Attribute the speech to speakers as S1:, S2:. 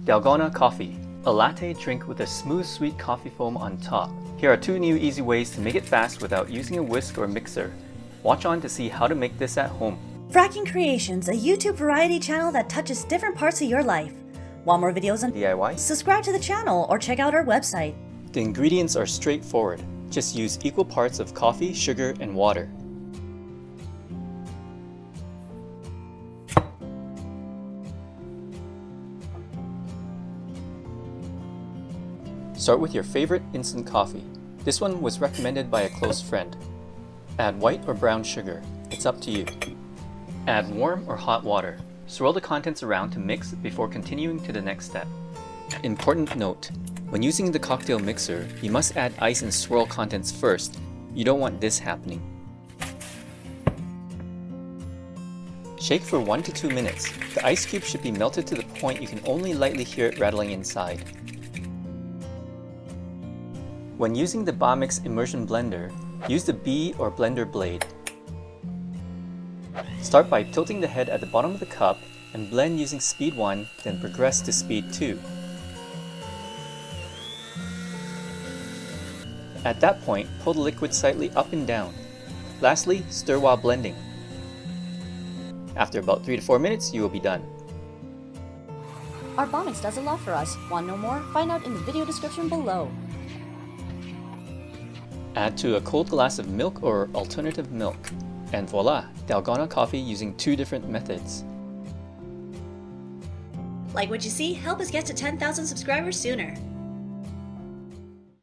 S1: Dalgona Coffee, a latte drink with a smooth sweet coffee foam on top. Here are 2 new easy ways to make it fast without using a whisk or mixer. Watch on to see how to make this at home.
S2: Fracking Creations, a YouTube variety channel that touches different parts of your life. Want more videos on
S1: DIY?
S2: Subscribe to the channel or check out our website.
S1: The ingredients are straightforward. Just use equal parts of coffee, sugar, and water. Start with your favorite instant coffee. This one was recommended by a close friend. Add white or brown sugar. It's up to you. Add warm or hot water. Swirl the contents around to mix before continuing to the next step. Important note: when using the cocktail mixer, you must add ice and swirl contents first. You don't want this happening. Shake for 1 to 2 minutes. The ice cube should be melted to the point you can only lightly hear it rattling inside. When using the Bamix Immersion Blender, use the B or blender blade. Start by tilting the head at the bottom of the cup and blend using speed 1, then progress to speed 2. At that point, pull the liquid slightly up and down. Lastly, stir while blending. After about 3 to 4 minutes, you will be done.
S2: Our Bamix does a lot for us. Want to know more? Find out in the video description below.
S1: Add to a cold glass of milk or alternative milk. And voila, Dalgona coffee using 2 different methods.
S2: Like what you see? Help us get to 10,000 subscribers sooner.